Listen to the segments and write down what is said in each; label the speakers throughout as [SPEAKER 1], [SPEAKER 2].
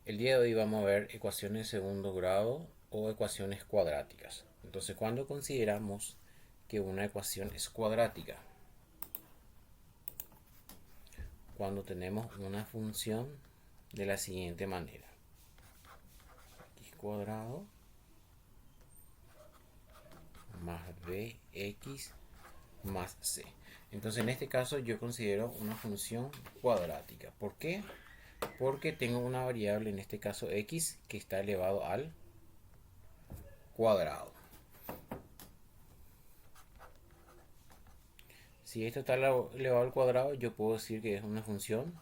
[SPEAKER 1] El día de hoy vamos a ver ecuaciones de segundo grado o ecuaciones cuadráticas. Entonces, cuando consideramos que una ecuación es cuadrática, cuando tenemos una función de la siguiente manera: x cuadrado más bx más c. Entonces, en este caso yo considero una función cuadrática. ¿Por qué? Porque tengo una variable, en este caso x, que está elevado al cuadrado. Si esto está elevado al cuadrado, yo puedo decir que es una función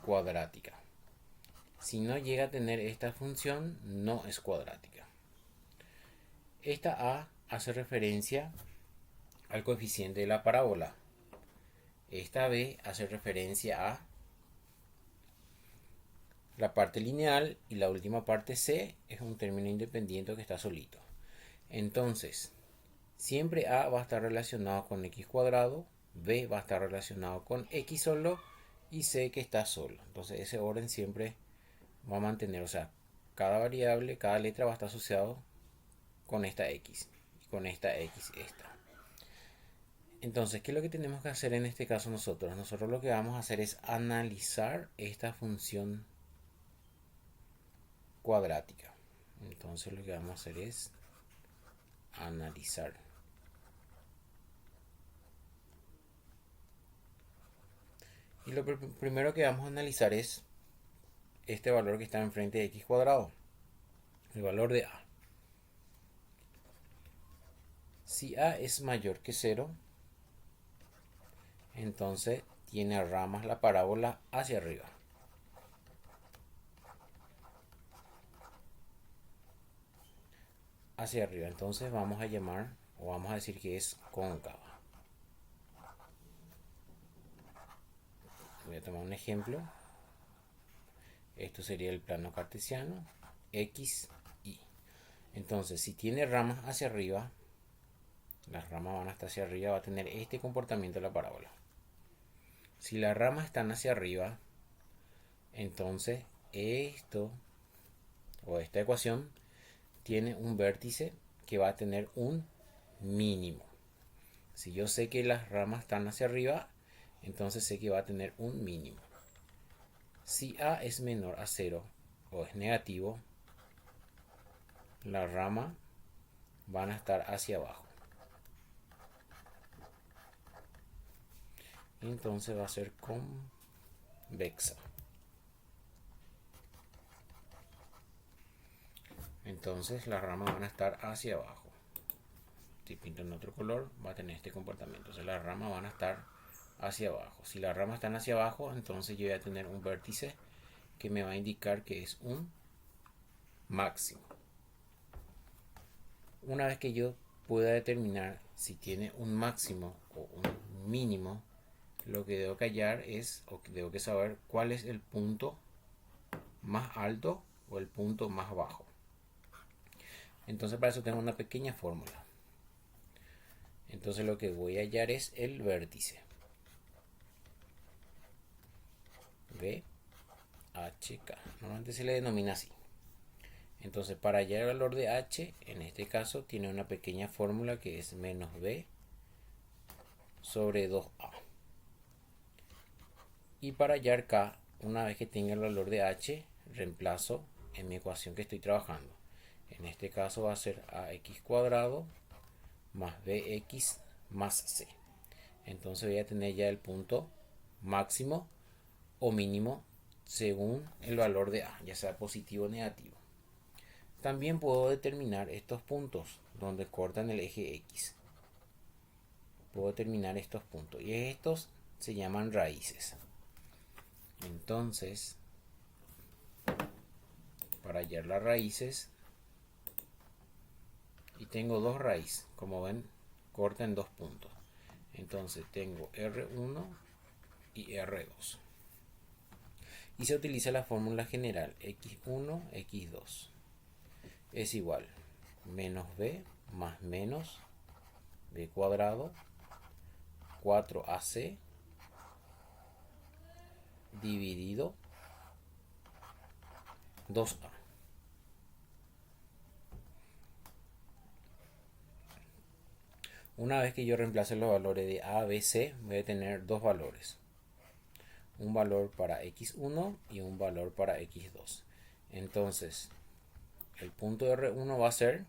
[SPEAKER 1] cuadrática. Si no llega a tener esta función, no es cuadrática. Esta a hace referencia al coeficiente de la parábola. Esta b hace referencia a la parte lineal, y la última parte c es un término independiente que está solito. Entonces, siempre a va a estar relacionado con x cuadrado, b va a estar relacionado con x solo y c que está solo. Entonces ese orden siempre va a mantener, o sea, cada variable, cada letra va a estar asociado con esta x, con esta x, esta. Entonces, ¿qué es lo que tenemos que hacer en este caso nosotros? Nosotros lo que vamos a hacer es analizar esta función cuadrática. Entonces lo que vamos a hacer es analizar. Y lo primero que vamos a analizar es este valor que está enfrente de x cuadrado, el valor de a. Si a es mayor que 0, entonces tiene ramas la parábola hacia arriba. Hacia arriba, entonces vamos a llamar, o vamos a decir que es cóncava. Voy a tomar un ejemplo. Esto sería el plano cartesiano, x, y. Entonces, si tiene ramas hacia arriba, las ramas van hasta hacia arriba, va a tener este comportamiento de la parábola. Si las ramas están hacia arriba, entonces esto, o esta ecuación, tiene un vértice que va a tener un mínimo. Si yo sé que las ramas están hacia arriba, entonces sé que va a tener un mínimo. Si a es menor a 0 o es negativo, las ramas van a estar hacia abajo. Entonces va a ser convexa. Entonces las ramas van a estar hacia abajo. Si pinto en otro color, va a tener este comportamiento. Entonces las ramas van a estar hacia abajo. Si las ramas están hacia abajo, entonces yo voy a tener un vértice que me va a indicar que es un máximo. Una vez que yo pueda determinar si tiene un máximo o un mínimo, lo que debo que hallar es, o debo que saber, cuál es el punto más alto o el punto más bajo. Entonces para eso tengo una pequeña fórmula. Entonces lo que voy a hallar es el vértice. VHK. Normalmente se le denomina así. Entonces para hallar el valor de h, en este caso tiene una pequeña fórmula que es menos b sobre 2a. Y para hallar k, una vez que tenga el valor de h, reemplazo en mi ecuación que estoy trabajando. En este caso va a ser ax cuadrado más bx más c. Entonces voy a tener ya el punto máximo o mínimo según el valor de a, ya sea positivo o negativo. También puedo determinar estos puntos donde cortan el eje x. Puedo determinar estos puntos y estos se llaman raíces. Entonces, para hallar las raíces, y tengo dos raíces, como ven, cortan dos puntos. Entonces tengo R1 y R2. Y se utiliza la fórmula general x1, x2 es igual menos b más menos b cuadrado 4ac dividido 2a. Una vez que yo reemplace los valores de a, b, c, voy a tener dos valores. Un valor para x1 y un valor para x2. Entonces, el punto R1 va a ser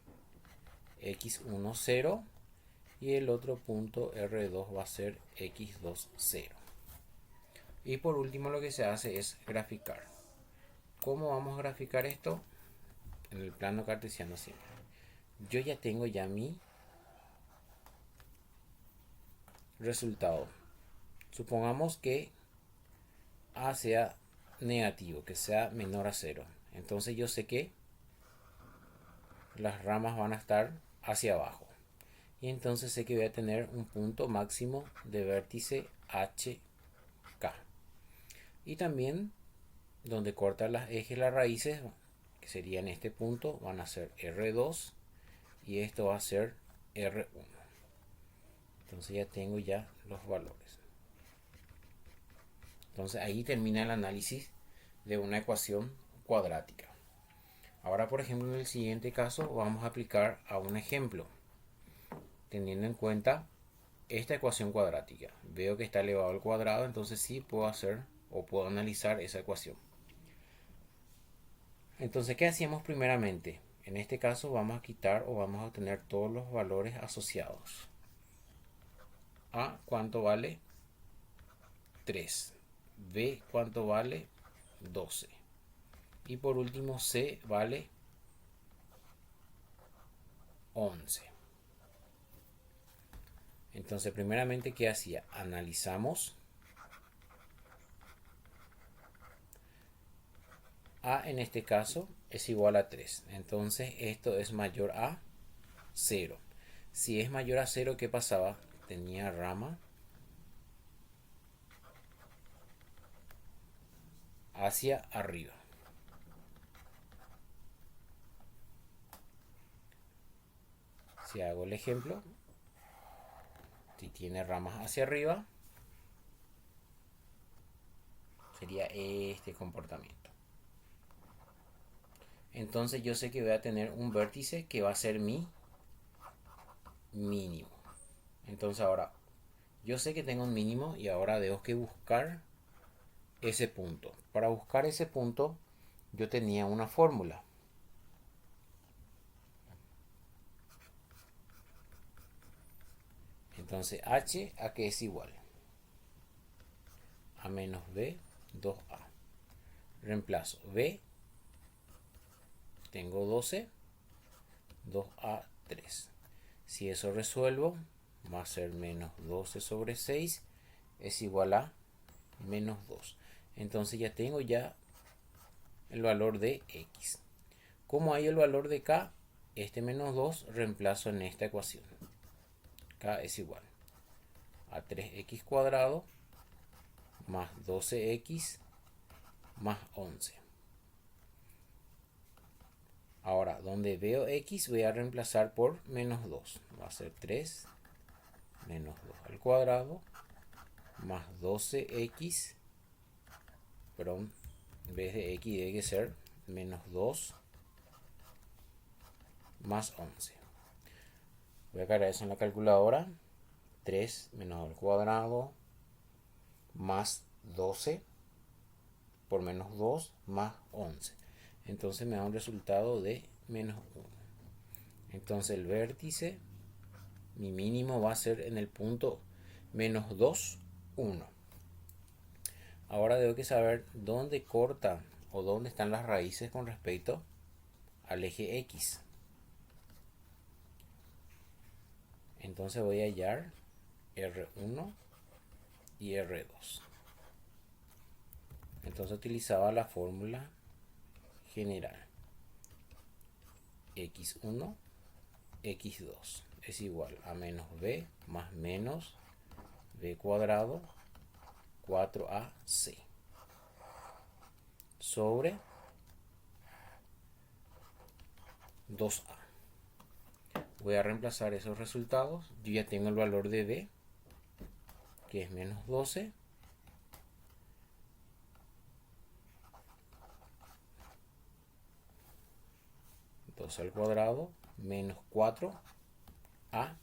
[SPEAKER 1] x1, 0. Y el otro punto R2 va a ser x2, 0. Y por último lo que se hace es graficar. ¿Cómo vamos a graficar esto? En el plano cartesiano siempre. Yo ya tengo mi resultado. Supongamos que a sea negativo, que sea menor a 0. Entonces yo sé que las ramas van a estar hacia abajo. Y entonces sé que voy a tener un punto máximo de vértice HK. Y también donde cortan las ejes las raíces, que sería en este punto, van a ser R2 y esto va a ser R1. Entonces ya tengo ya los valores. Entonces ahí termina el análisis de una ecuación cuadrática. Ahora, por ejemplo, en el siguiente caso vamos a aplicar a un ejemplo. Teniendo en cuenta esta ecuación cuadrática. Veo que está elevado al cuadrado, entonces sí puedo hacer o puedo analizar esa ecuación. Entonces, ¿qué hacíamos primeramente? En este caso vamos a quitar o vamos a obtener todos los valores asociados. A, ¿cuánto vale? 3. B, ¿cuánto vale? 12. Y por último, C vale 11. Entonces, primeramente, ¿qué hacía? Analizamos. A en este caso es igual a 3. Entonces, esto es mayor a 0. Si es mayor a 0, ¿qué pasaba? Tenía rama hacia arriba. Si hago el ejemplo, si tiene ramas hacia arriba, sería este comportamiento. Entonces yo sé que voy a tener un vértice que va a ser mi mínimo. Entonces ahora, yo sé que tengo un mínimo y ahora tengo que buscar ese punto. Para buscar ese punto, yo tenía una fórmula. Entonces h a qué es igual a menos b 2a. Reemplazo b, tengo 12, 2a 3. Si eso resuelvo, va a ser menos 12 sobre 6 es igual a menos 2. Entonces ya tengo ya el valor de x. Como hay el valor de k, este menos 2 reemplazo en esta ecuación. K es igual a 3x cuadrado más 12x más 11. Ahora, donde veo x voy a reemplazar por menos 2. Va a ser 3 menos 2 al cuadrado más 12x, perdón, en vez de x debe que ser menos 2 más 11. Voy a cargar eso en la calculadora. 3 menos 2 al cuadrado más 12 por menos 2 más 11. Entonces me da un resultado de menos 1. Entonces el vértice, mi mínimo va a ser en el punto menos 2, 1. Ahora tengo que saber dónde corta o dónde están las raíces con respecto al eje X. Entonces voy a hallar R1 y R2. Entonces utilizaba la fórmula general. X1, X2 es igual a menos B más menos B cuadrado 4AC sobre 2A. Voy a reemplazar esos resultados. Yo ya tengo el valor de B, que es menos 12, 2 al cuadrado menos 4. A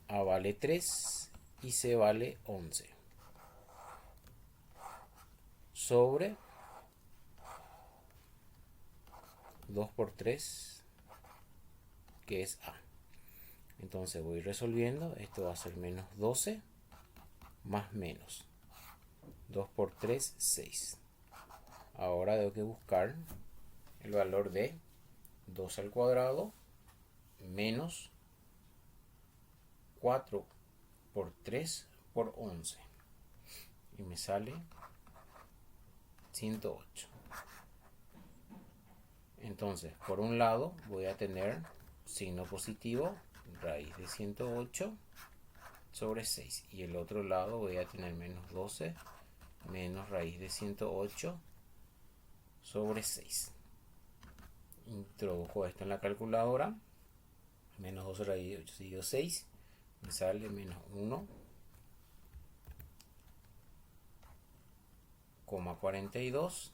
[SPEAKER 1] vale 3 y C vale 11. Sobre 2 por 3, que es A. Entonces voy resolviendo. Esto va a ser menos 12 más menos 2 por 3, 6. Ahora tengo que buscar el valor de 2 al cuadrado menos 4 por 3 por 11. Y me sale 108. Entonces, por un lado voy a tener signo positivo, raíz de 108 sobre 6. Y el otro lado voy a tener menos 12 menos raíz de 108 sobre 6. Introduzco esto en la calculadora. Menos 12 raíz de 8 seguido 6. Me sale menos 1,42.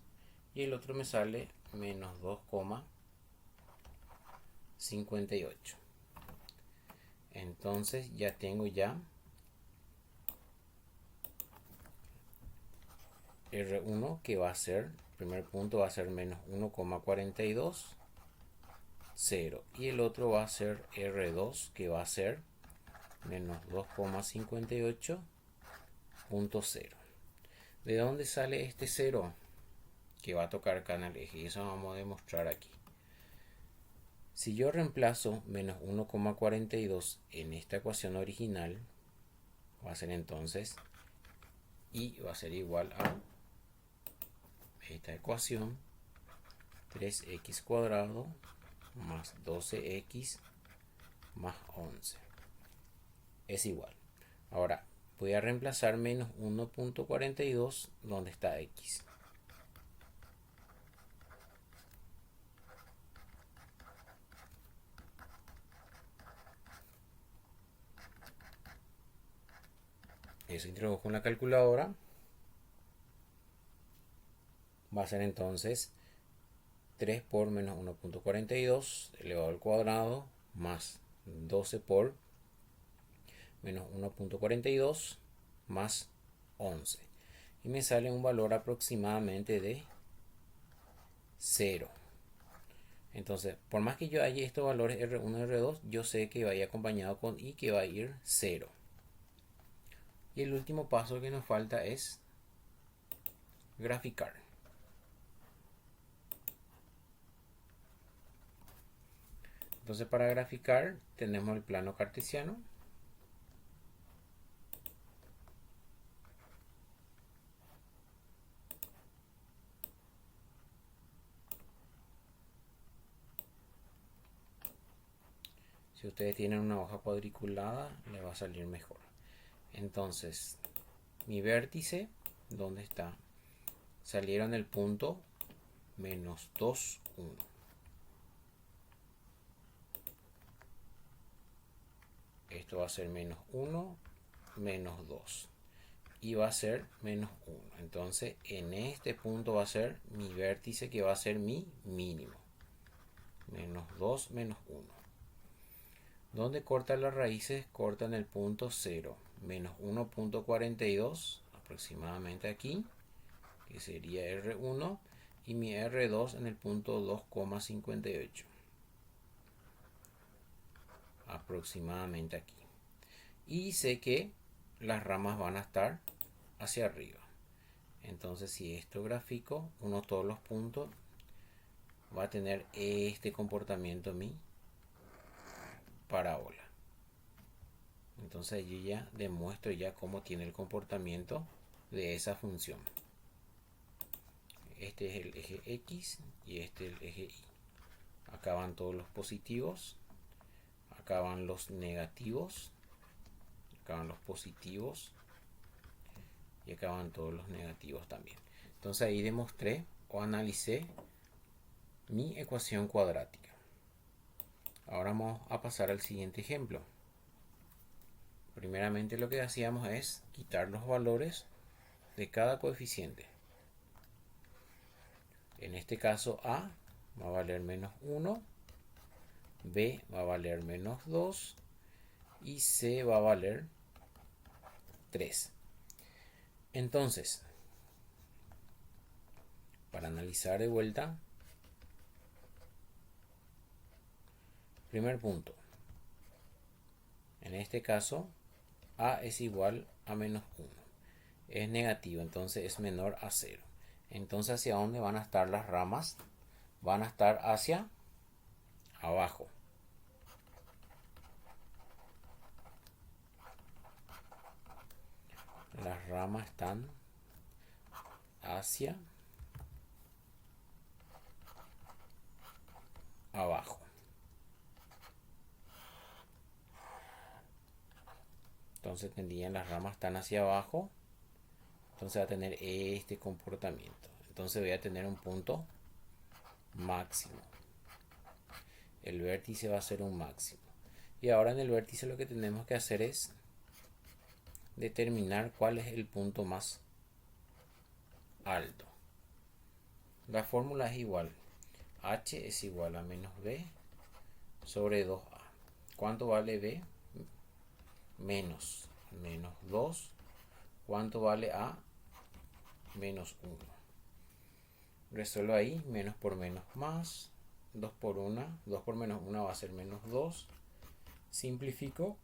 [SPEAKER 1] Y el otro me sale menos 2,58. Entonces ya tengo ya R1, que va a ser, el primer punto va a ser menos 1,42, 0. Y el otro va a ser R2, que va a ser menos 2,58.0. ¿De dónde sale este 0? Que va a tocar acá en el eje. Y eso vamos a demostrar aquí. Si yo reemplazo menos 1,42 en esta ecuación original, va a ser entonces y va a ser igual a esta ecuación, 3x cuadrado más 12x más 11 es igual. Ahora voy a reemplazar menos 1,42 donde está x. Eso introdujo en la calculadora. Va a ser entonces 3 por menos 1,42 elevado al cuadrado más 12 por menos 1,42 más 11. Y me sale un valor aproximadamente de 0. Entonces, por más que yo haya estos valores R1 y R2, yo sé que va a ir acompañado con I, que va a ir 0. Y el último paso que nos falta es graficar. Entonces, para graficar tenemos el plano cartesiano. Si ustedes tienen una hoja cuadriculada, les va a salir mejor. Entonces, mi vértice, ¿dónde está? Salieron el punto menos 2, 1. Esto va a ser menos 1, menos 2. Y va a ser menos 1. Entonces, en este punto va a ser mi vértice, que va a ser mi mínimo. Menos 2, menos 1. ¿Dónde cortan las raíces? Cortan el punto 0. Menos 1,42 aproximadamente aquí, que sería R1, y mi R2 en el punto 2,58 aproximadamente aquí. Y sé que las ramas van a estar hacia arriba. Entonces, si esto grafico, uno todos los puntos va a tener este comportamiento mi parábola. Entonces yo ya demuestro ya cómo tiene el comportamiento de esa función. Este es el eje X y este es el eje Y. Acá van todos los positivos, acá van los negativos, acá van los positivos y acá van todos los negativos también. Entonces ahí demostré o analicé mi ecuación cuadrática. Ahora vamos a pasar al siguiente ejemplo. Primeramente lo que hacíamos es quitar los valores de cada coeficiente. En este caso A va a valer menos 1 B va a valer menos 2 y C va a valer 3. Entonces, para analizar de vuelta, primer punto. En este caso, A es igual a menos 1. Es negativo, entonces es menor a 0. Entonces, ¿hacia dónde van a estar las ramas? Van a estar hacia abajo. Las ramas están hacia abajo. Entonces tendrían, las ramas están hacia abajo. Entonces va a tener este comportamiento. Entonces voy a tener un punto máximo. El vértice va a ser un máximo. Y ahora en el vértice lo que tenemos que hacer es determinar cuál es el punto más alto. La fórmula es igual. H es igual a menos B sobre 2A. ¿Cuánto vale B? Menos 2. ¿Cuánto vale A? Menos 1. Resuelvo ahí. Menos por menos más. 2 por 1. 2 por menos 1 va a ser menos 2. Simplifico.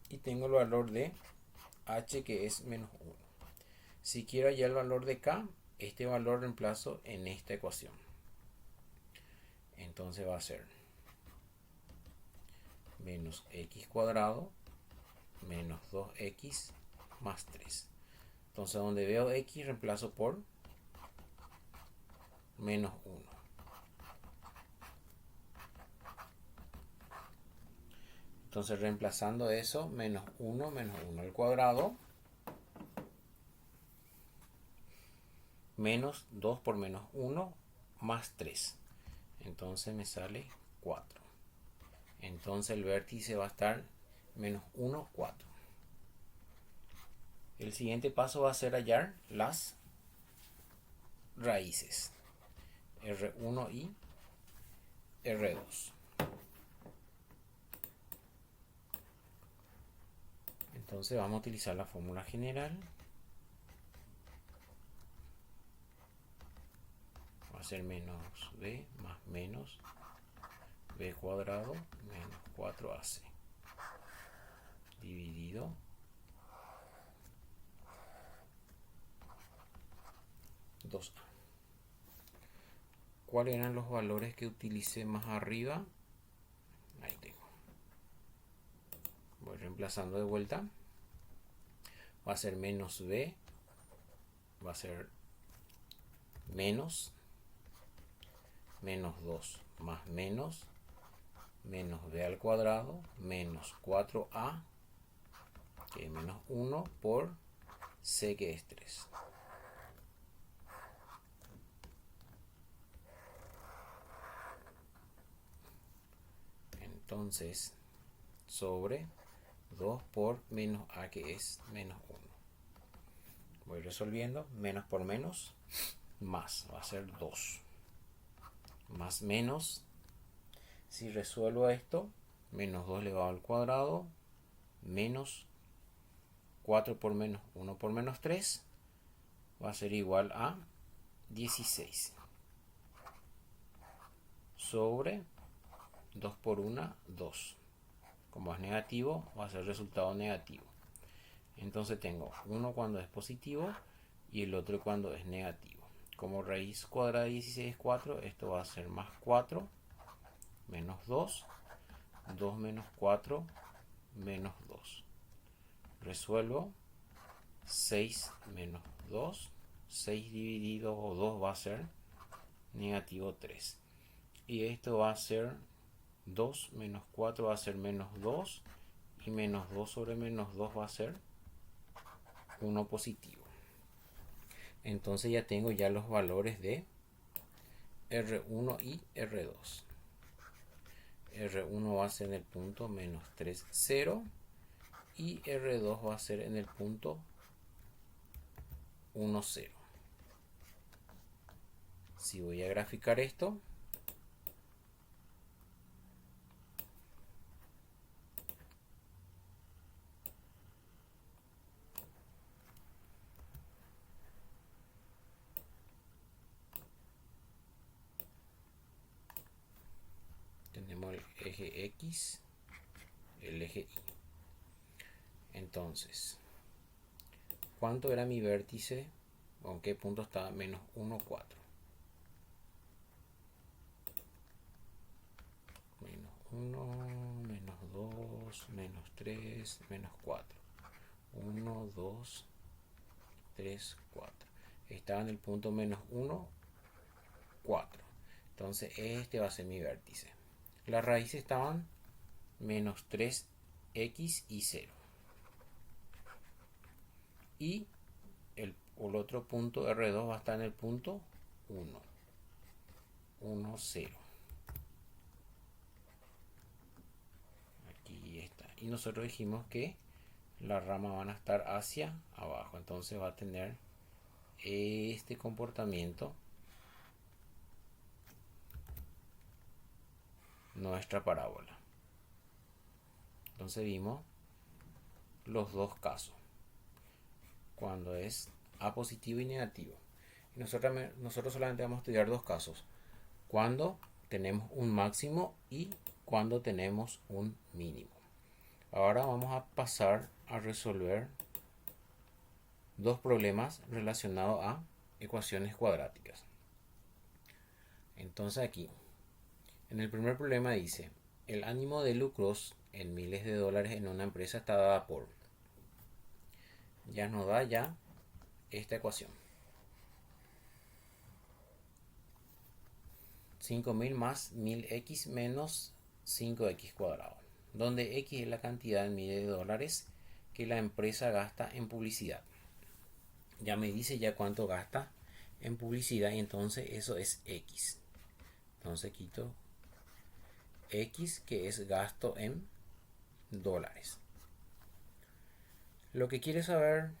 [SPEAKER 1] Y tengo el valor de H, que es menos 1. Si quiero hallar el valor de K, este valor reemplazo en esta ecuación. Entonces va a ser menos x cuadrado menos 2x más 3. Entonces donde veo x reemplazo por menos 1. Entonces reemplazando eso, menos 1 al cuadrado, menos 2 por menos 1 más 3. Entonces me sale 4. Entonces el vértice va a estar menos 1, 4. El siguiente paso va a ser hallar las raíces. R1 y R2. Entonces vamos a utilizar la fórmula general. Va a ser menos b más menos b cuadrado menos 4ac dividido 2a. ¿Cuáles eran los valores que utilicé más arriba? Ahí tengo. Voy reemplazando de vuelta. Va a ser menos b, va a ser menos 2 más menos b al cuadrado menos 4a, que es menos 1, por c, que es 3. Entonces, sobre 2 por menos a, que es menos 1. Voy resolviendo. Menos por menos, más. Va a ser 2. Más menos. Si resuelvo esto, menos 2 elevado al cuadrado, menos 4 por menos 1 por menos 3, va a ser igual a 16. Sobre 2 por 1, 2. Como es negativo, va a ser resultado negativo. Entonces tengo uno cuando es positivo y el otro cuando es negativo. Como raíz cuadrada de 16 es 4, esto va a ser más 4, menos 2, 2 menos 4, menos 2. Resuelvo. 6 menos 2, 6 dividido o 2 va a ser negativo 3. Y esto va a ser 2 menos 4 va a ser menos 2. Y menos 2 sobre menos 2 va a ser 1 positivo. Entonces ya tengo ya los valores de R1 y R2. R1 va a ser en el punto menos 3, 0. Y R2 va a ser en el punto 1, 0. Si voy a graficar esto, tenemos el eje X, el eje Y. Entonces, ¿cuánto era mi vértice? ¿Con qué punto está? Menos 1, 4. Menos 1, menos 2, menos 3, menos 4. 1, 2, 3, 4. Estaba en el punto menos 1, 4. Entonces este va a ser mi vértice. Las raíces estaban menos 3x y 0. Y el otro punto R2 va a estar en el punto 1. 1, 0. Aquí está. Y nosotros dijimos que las ramas van a estar hacia abajo. Entonces va a tener este comportamiento nuestra parábola. Entonces vimos los dos casos, cuando es A positivo y negativo. Y nosotros solamente vamos a estudiar dos casos, cuando tenemos un máximo y cuando tenemos un mínimo. Ahora vamos a pasar a resolver dos problemas relacionados a ecuaciones cuadráticas. Entonces aquí, en el primer problema dice, el ánimo de lucros en miles de dólares en una empresa está dada por... Ya nos da ya esta ecuación. 5000 más 1000x menos 5x cuadrado, donde x es la cantidad en miles de dólares que la empresa gasta en publicidad. Ya me dice ya cuánto gasta en publicidad y entonces eso es x. Entonces quito x, que es gasto en dólares. Lo que quiere saber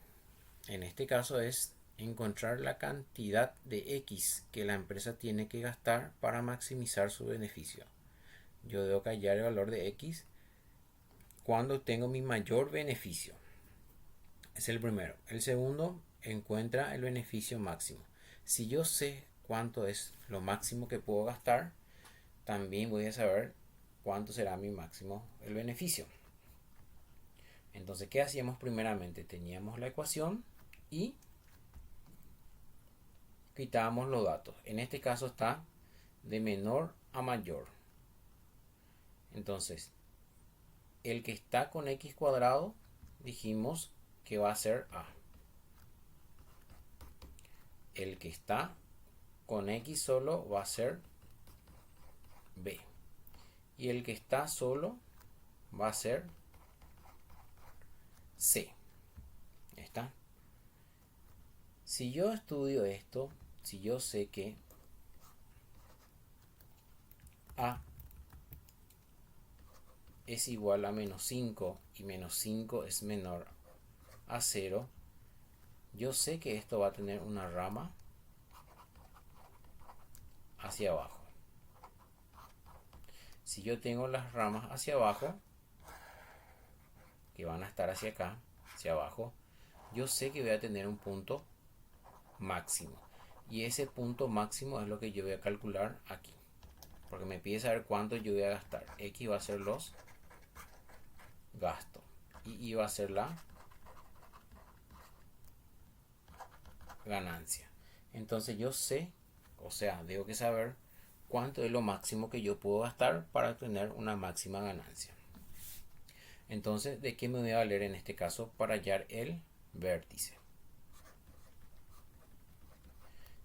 [SPEAKER 1] en este caso es encontrar la cantidad de x que la empresa tiene que gastar para maximizar su beneficio. Yo debo hallar el valor de x cuando tengo mi mayor beneficio. Es el primero. El segundo, encuentra el beneficio máximo. Si yo sé cuánto es lo máximo que puedo gastar, también voy a saber cuánto será mi máximo el beneficio. Entonces, ¿qué hacíamos primeramente? Teníamos la ecuación y quitábamos los datos. En este caso está de menor a mayor. Entonces, el que está con x cuadrado, dijimos que va a ser a. El que está con x solo va a ser b. Y el que está solo va a ser c. ¿Está? Si yo estudio esto, si yo sé que a es igual a menos 5 y menos 5 es menor a 0, yo sé que esto va a tener una rama hacia abajo. Si yo tengo las ramas hacia abajo, que van a estar hacia acá, hacia abajo, yo sé que voy a tener un punto máximo. Y ese punto máximo es lo que yo voy a calcular aquí. Porque me pide saber cuánto yo voy a gastar. X va a ser los gastos. Y Y va a ser la ganancia. Entonces yo sé, o sea, tengo que saber cuánto es lo máximo que yo puedo gastar para tener una máxima ganancia. Entonces, ¿de qué me voy a valer en este caso para hallar el vértice?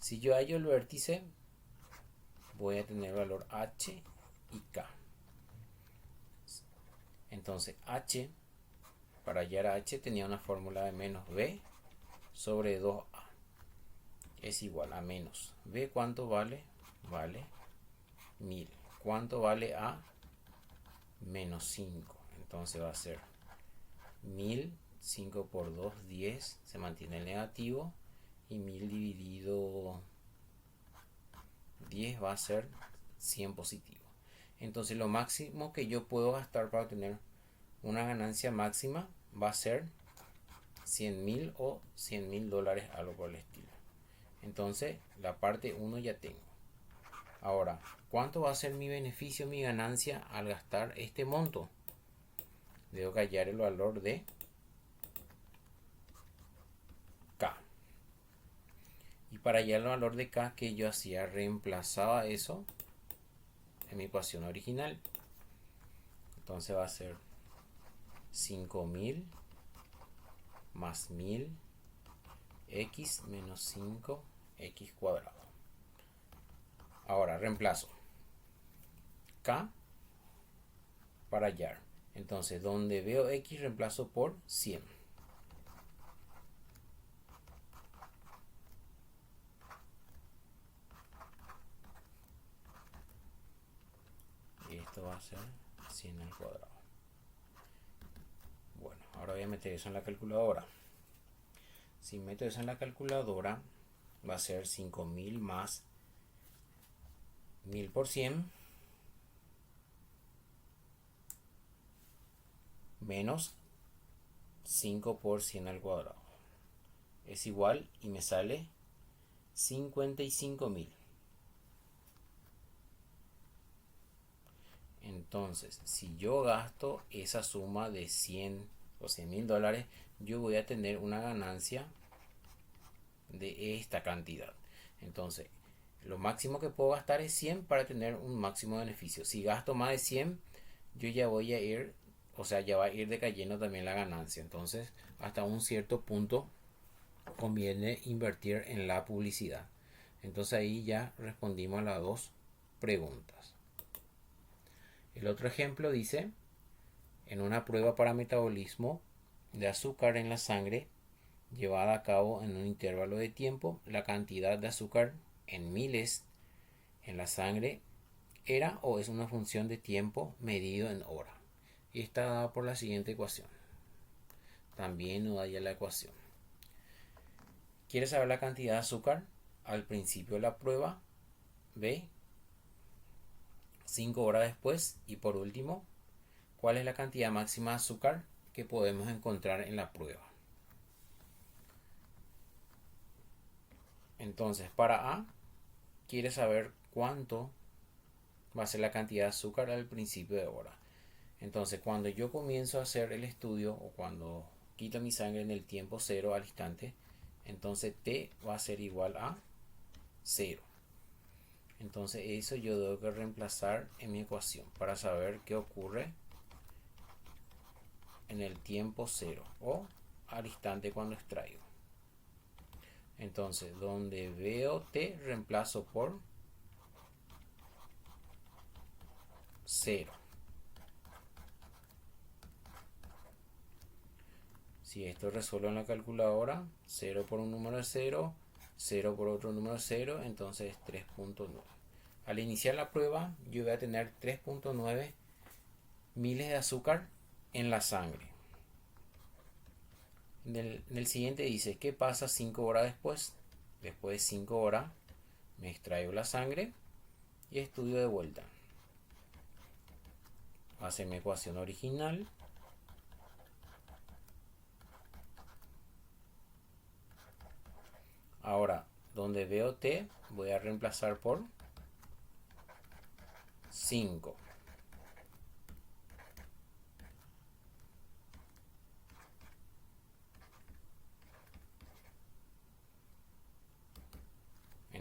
[SPEAKER 1] Si yo hallo el vértice, voy a tener el valor h y k. Entonces, h, para hallar h tenía una fórmula de menos b sobre 2a. Es igual a menos b. ¿Cuánto vale? Vale 1000. ¿Cuánto vale a? Menos 5. Entonces va a ser 1000, 5 por 2, 10, se mantiene el negativo, y 1000 dividido 10 va a ser 100 positivo. Entonces lo máximo que yo puedo gastar para tener una ganancia máxima va a ser 100.000 o 100.000 dólares, algo por el estilo. Entonces la parte 1 ya tengo. Ahora, ¿cuánto va a ser mi beneficio, mi ganancia al gastar este monto? Debo hallar el valor de K. Y para hallar el valor de K, que yo hacía, reemplazaba eso en mi ecuación original. Entonces va a ser 5000 más 1000 x menos 5 x cuadrado. Ahora reemplazo K para hallar. Entonces donde veo x reemplazo por 100. Y esto va a ser 100 al cuadrado. Bueno, ahora voy a meter eso en la calculadora. Si meto eso en la calculadora, va a ser 5000 más 1000 por 100 menos 5 por 100 al cuadrado. Es igual y me sale 55.000. Entonces, si yo gasto esa suma de 100 o 100.000 dólares, yo voy a tener una ganancia de esta cantidad. Entonces, lo máximo que puedo gastar es 100 para tener un máximo beneficio. Si gasto más de 100, yo ya voy a ir, o sea, ya va a ir decayendo también la ganancia. Entonces, hasta un cierto punto conviene invertir en la publicidad. Entonces ahí ya respondimos a las dos preguntas. El otro ejemplo dice, en una prueba para metabolismo de azúcar en la sangre llevada a cabo en un intervalo de tiempo, la cantidad de azúcar en miles en la sangre era o es una función de tiempo medido en hora. Y está dada por la siguiente ecuación. También nos da ya la ecuación. ¿Quieres saber la cantidad de azúcar al principio de la prueba? B. 5 horas después. Y por último, ¿cuál es la cantidad máxima de azúcar que podemos encontrar en la prueba? Entonces, para A, quiere saber cuánto va a ser la cantidad de azúcar al principio de hora. Entonces, cuando yo comienzo a hacer el estudio o cuando quito mi sangre en el tiempo 0 al instante, entonces T va a ser igual a 0. Entonces eso yo debo que reemplazar en mi ecuación para saber qué ocurre en el tiempo 0 o al instante cuando extraigo. Entonces donde veo T reemplazo por 0. Si esto resuelvo en la calculadora, 0 por un número es 0, 0 por otro número es 0, entonces es 3.9. Al iniciar la prueba, yo voy a tener 3.9 miles de azúcar en la sangre. En el siguiente dice, ¿qué pasa 5 horas después? Después de 5 horas, me extraigo la sangre y estudio de vuelta. Hacer mi ecuación original. Ahora, donde veo T, voy a reemplazar por 5.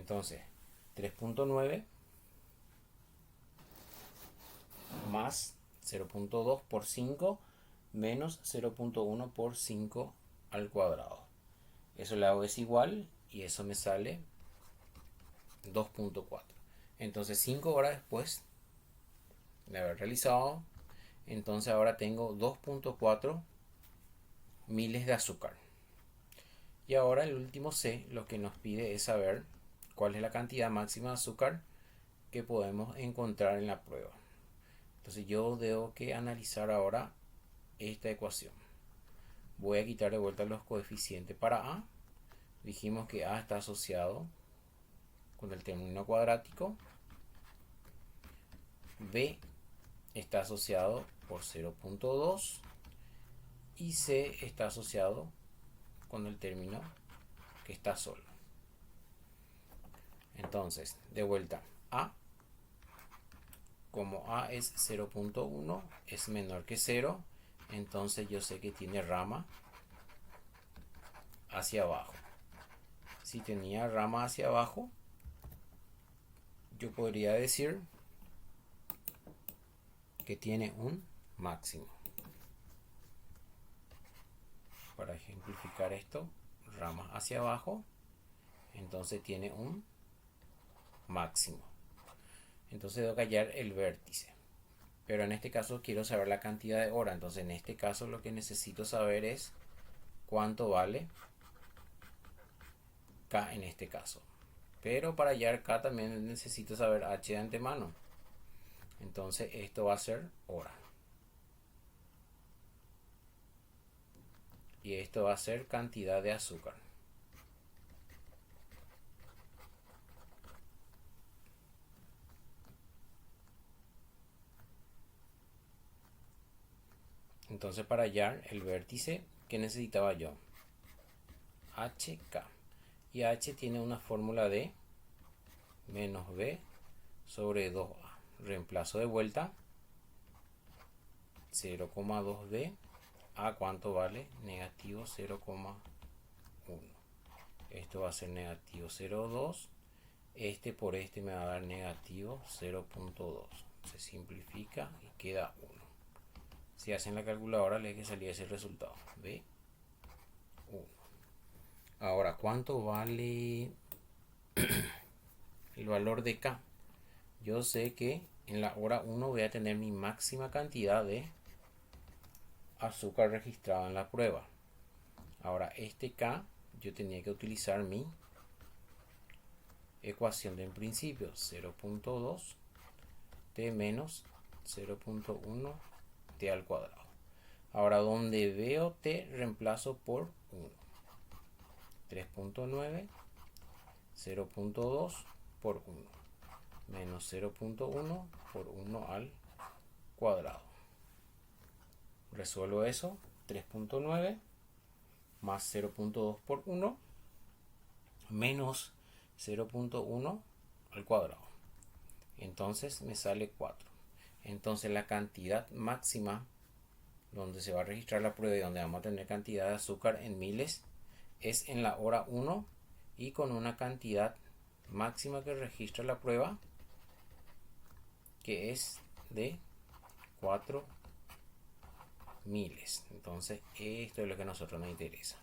[SPEAKER 1] Entonces, 3.9 más 0.2 por 5 menos 0.1 por 5 al cuadrado. Eso le hago es igual y eso me sale 2.4. Entonces 5 horas después de haber realizado, entonces ahora tengo 2.4 miles de azúcar. Y ahora el último C lo que nos pide es saber cuál es la cantidad máxima de azúcar que podemos encontrar en la prueba. Entonces yo debo que analizar ahora esta ecuación. Voy a quitar de vuelta los coeficientes para A. Dijimos que A está asociado con el término cuadrático. B está asociado por 0.2 y C está asociado con el término que está solo. Entonces, de vuelta, A como A es 0.1, es menor que 0, entonces yo sé que tiene rama hacia abajo. Si tenía rama hacia abajo, yo podría decir que tiene un máximo. Para ejemplificar esto, rama hacia abajo, entonces tiene un máximo. Entonces debo hallar el vértice. Pero en este caso quiero saber la cantidad de hora. Entonces en este caso lo que necesito saber es cuánto vale K en este caso. Pero para hallar K también necesito saber H de antemano. Entonces esto va a ser hora. Y esto va a ser cantidad de azúcar. Entonces para hallar el vértice, ¿qué necesitaba yo? HK. Y H tiene una fórmula de menos B sobre 2A. Reemplazo de vuelta. 0,2B. ¿A cuánto vale? Negativo 0,1. Esto va a ser negativo 0,2. Este por este me va a dar negativo 0,2. Se simplifica y queda 1. Si hacen la calculadora, les que salía ese resultado. ¿Ve? 1. Ahora, ¿cuánto vale el valor de K? Yo sé que en la hora 1 voy a tener mi máxima cantidad de azúcar registrada en la prueba. Ahora, este K, yo tenía que utilizar mi ecuación de principio. 0.2 t menos 0.1 t al cuadrado. Ahora, donde veo t, reemplazo por 1. 3.9, 0.2 por 1, menos 0.1 por 1 al cuadrado. Resuelvo eso, 3.9 más 0.2 por 1, menos 0.1 al cuadrado. Entonces me sale 4. Entonces la cantidad máxima donde se va a registrar la prueba y donde vamos a tener cantidad de azúcar en miles es en la hora 1 y con una cantidad máxima que registra la prueba que es de 4 miles. Entonces esto es lo que a nosotros nos interesa.